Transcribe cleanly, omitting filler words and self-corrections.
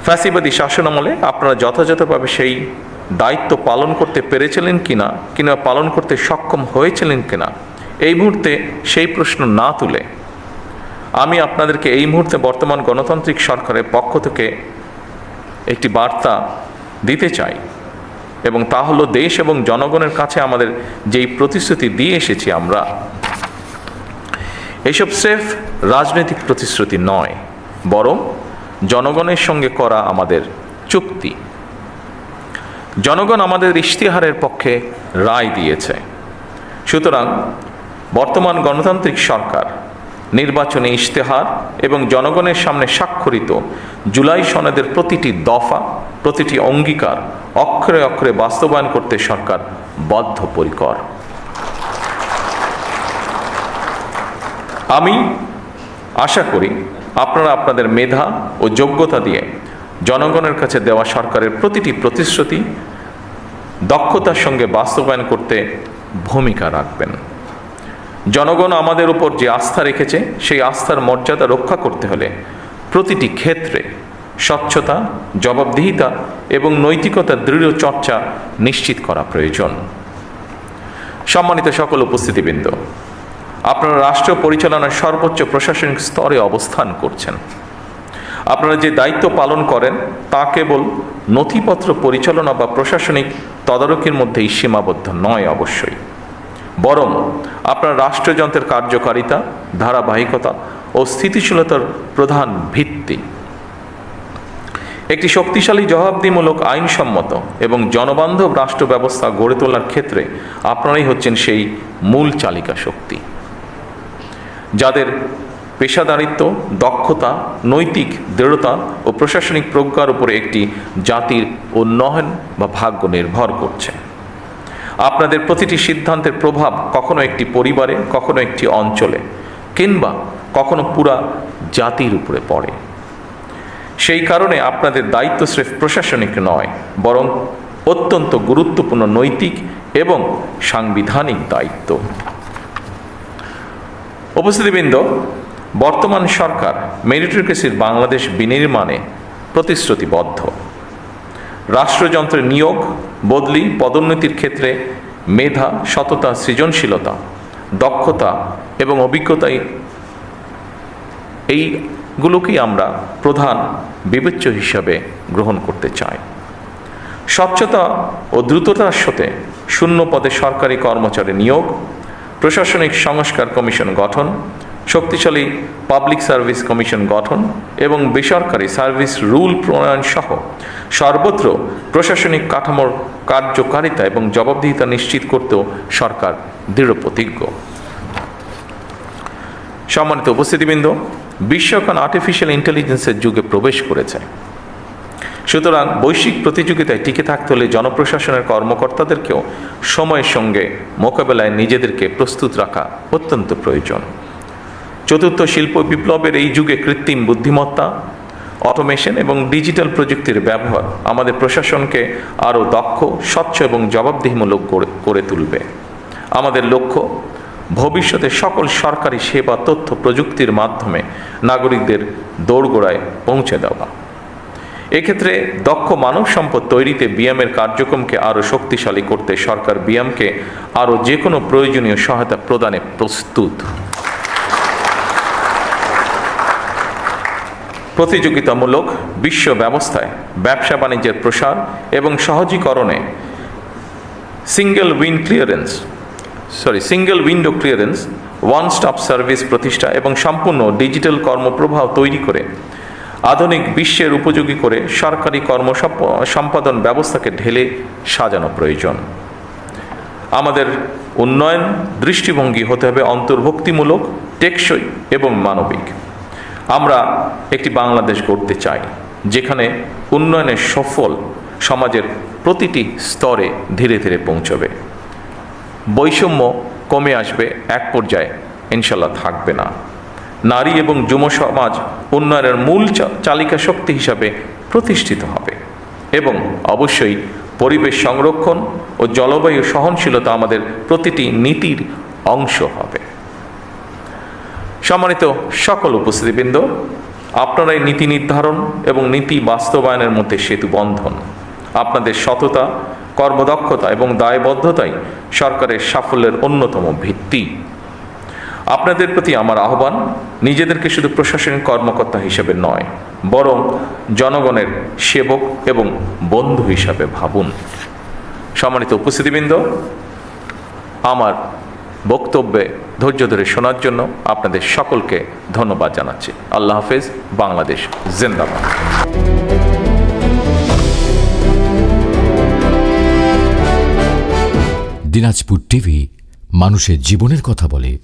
ফ্যাসিবাদী শাসনামলে আপনারা যথাযথভাবে সেই দায়িত্ব পালন করতে পেরেছিলেন কিনা কিংবা পালন করতে সক্ষম হয়েছিলেন কিনা, এই মুহূর্তে সেই প্রশ্ন না তুলে আমি আপনাদেরকে এই মুহূর্তে বর্তমান গণতান্ত্রিক সরকারের পক্ষ থেকে একটি বার্তা দিতে চাই, এবং তা হলো দেশ এবং জনগণের কাছে আমাদের যেই প্রতিশ্রুতি দিয়ে এসেছি আমরা, এইসব স্রেফ রাজনৈতিক প্রতিশ্রুতি নয়, বরং জনগণের সঙ্গে করা আমাদের চুক্তি। জনগণ আমাদের ইশতেহারের পক্ষে রায় দিয়েছে। সুতরাং বর্তমান গণতান্ত্রিক সরকার নির্বাচনী ইশতেহার এবং জনগণের সামনে স্বাক্ষরিত জুলাই সনদের প্রতিটি দফা, প্রতিটি অঙ্গীকার অক্ষরে অক্ষরে বাস্তবায়ন করতে সরকার বদ্ধপরিকর। আমি আশা করি আপনারা আপনাদের মেধা ও যোগ্যতা দিয়ে জনগণের কাছে দেওয়া সরকারের প্রতিটি প্রতিশ্রুতি দক্ষতার সঙ্গে বাস্তবায়ন করতে ভূমিকা রাখবেন। জনগণ আমাদের উপর যে আস্থা রেখেছে, সেই আস্থার মর্যাদা রক্ষা করতে হলে প্রতিটি ক্ষেত্রে স্বচ্ছতা, জবাবদিহিতা এবং নৈতিকতার দৃঢ় চর্চা নিশ্চিত করা প্রয়োজন। সম্মানিত সকল উপস্থিতিবৃন্দ, আপনারা রাষ্ট্র পরিচালনার সর্বোচ্চ প্রশাসনিক স্তরে অবস্থান করছেন। আপনারা যে দায়িত্ব পালন করেন তা কেবল নথিপত্র পরিচালনা বা প্রশাসনিক তদারকির মধ্যেই সীমাবদ্ধ নয় অবশ্যই, বরং আপনার রাষ্ট্রযন্ত্রের কার্যকারিতা, ধারাবাহিকতা ও স্থিতিশীলতার প্রধান ভিত্তি। একটি শক্তিশালী, জবাবদিহিমূলক, আইনসম্মত এবং জনবান্ধব রাষ্ট্র ব্যবস্থা গড়ে তোলার ক্ষেত্রে আপনারাই হচ্ছেন সেই মূল চালিকা শক্তি, যাদের পেশাদারিত্ব, দক্ষতা, নৈতিক দৃঢ়তা ও প্রশাসনিক প্রজ্ঞার উপরে একটি জাতির উন্নয়ন বা ভাগ্য নির্ভর করছে। আপনাদের প্রতিটি সিদ্ধান্তের প্রভাব কখনো একটি পরিবারে, কখনো একটি অঞ্চলে, কিংবা কখনো পুরা জাতির উপরে পড়ে। সেই কারণে আপনাদের দায়িত্ব স্রেফ প্রশাসনিক নয়, বরং অত্যন্ত গুরুত্বপূর্ণ নৈতিক এবং সাংবিধানিক দায়িত্ব। উপস্থিতিবৃন্দ, বর্তমান সরকার মেরিটোক্রেসির বাংলাদেশ বিনির্মাণে প্রতিশ্রুতিবদ্ধ। রাষ্ট্রযন্ত্রের নিয়োগ, বদলি, পদোন্নতির ক্ষেত্রে মেধা, সততা, সৃজনশীলতা, দক্ষতা এবং অভিজ্ঞতাই এইগুলোকেই আমরা প্রধান বিবেচ্য হিসাবে গ্রহণ করতে চাই। স্বচ্ছতা ও দ্রুততার সাথে শূন্য পদে সরকারি কর্মচারী নিয়োগ, প্রশাসনিক সংস্কার কমিশন গঠন, শক্তিশালী পাবলিক সার্ভিস কমিশন গঠন এবং বেসরকারি সার্ভিস রুল প্রণয়ন সহ সর্বত্র প্রশাসনিক কাঠামোর কার্যকারিতা এবং জবাবদিহিতা নিশ্চিত করতেও সরকার দৃঢ় প্রতিজ্ঞ। সম্মানিত উপস্থিতিবৃন্দ, বিশ্ব এখন আর্টিফিশিয়াল ইন্টেলিজেন্সের যুগে প্রবেশ করেছে। সুতরাং বৈশ্বিক প্রতিযোগিতায় টিকে থাকতে হলে জনপ্রশাসনের কর্মকর্তাদেরকেও সময়ের সঙ্গে মোকাবেলায় নিজেদেরকে প্রস্তুত রাখা অত্যন্ত প্রয়োজন। চতুর্থ শিল্প বিপ্লবের এই যুগে কৃত্রিম বুদ্ধিমত্তা, অটোমেশন এবং ডিজিটাল প্রযুক্তির ব্যবহার আমাদের প্রশাসনকে আরও দক্ষ, স্বচ্ছ এবং জবাবদিহিমূলক করে তুলবে। আমাদের লক্ষ্য ভবিষ্যতে সকল সরকারি সেবা তথ্য প্রযুক্তির মাধ্যমে নাগরিকদের দোরগোড়ায় পৌঁছে দেওয়া। এক্ষেত্রে দক্ষ মানব সম্পদ তৈরিতে বিএমের কার্যক্রমকে আরও শক্তিশালী করতে সরকার বিএমকে আরও যে কোনো প্রয়োজনীয় সহায়তা প্রদানে প্রস্তুত। প্রতিযোগিতামূলক বিশ্ব ব্যবস্থায় ব্যবসা বাণিজ্যের প্রসার এবং সহজীকরণে single window clearance, one stop service প্রতিষ্ঠা এবং সম্পূর্ণ ডিজিটাল কর্মপ্রবাহ তৈরি করে আধুনিক বিশ্বের উপযোগী করে সরকারি সম্পাদন ব্যবস্থাকে ঢেলে সাজানো প্রয়োজন। আমাদের উন্নয়ন দৃষ্টিভঙ্গি হতে হবে অন্তর্ভুক্তিমূলক, টেকসই এবং মানবিক। আমরা একটি বাংলাদেশ গড়তে চাই যেখানে উন্নয়নের সফল সমাজের প্রতিটি স্তরে ধীরে ধীরে পৌঁছবে। বৈষম্য কমে আসবে, এক পর্যায়ে ইনশাল্লাহ থাকবে না। নারী এবং যুব সমাজ উন্নয়নের মূল চালিকা শক্তি হিসাবে প্রতিষ্ঠিত হবে এবং অবশ্যই পরিবেশ সংরক্ষণ ও জলবায়ু সহনশীলতা আমাদের প্রতিটি নীতির অংশ হবে। সম্মানিত সকল উপস্থিতিবৃন্দ, আপনারাই নীতি নির্ধারণ এবং নীতি বাস্তবায়নের মধ্যে সেতু বন্ধন। আপনাদের সততা, কর্মদক্ষতা এবং দায়বদ্ধতাই সরকারের সাফল্যের অন্যতম ভিত্তি। আপনাদের প্রতি আমার আহ্বান, নিজেদেরকে শুধু প্রশাসনিক কর্মকর্তা হিসেবে নয়, বরং জনগণের সেবক এবং বন্ধু হিসাবে ভাবুন। সম্মানিত উপস্থিতিবৃন্দ, আমার বক্তব্যে ধৈর্য ধরে শোনার জন্য আপনাদের সকলকে ধন্যবাদ জানাচ্ছি। আল্লাহ হাফেজ। বাংলাদেশ জিন্দাবাদ। দিনাজপুর টিভি মানুষের জীবনের কথা বলে।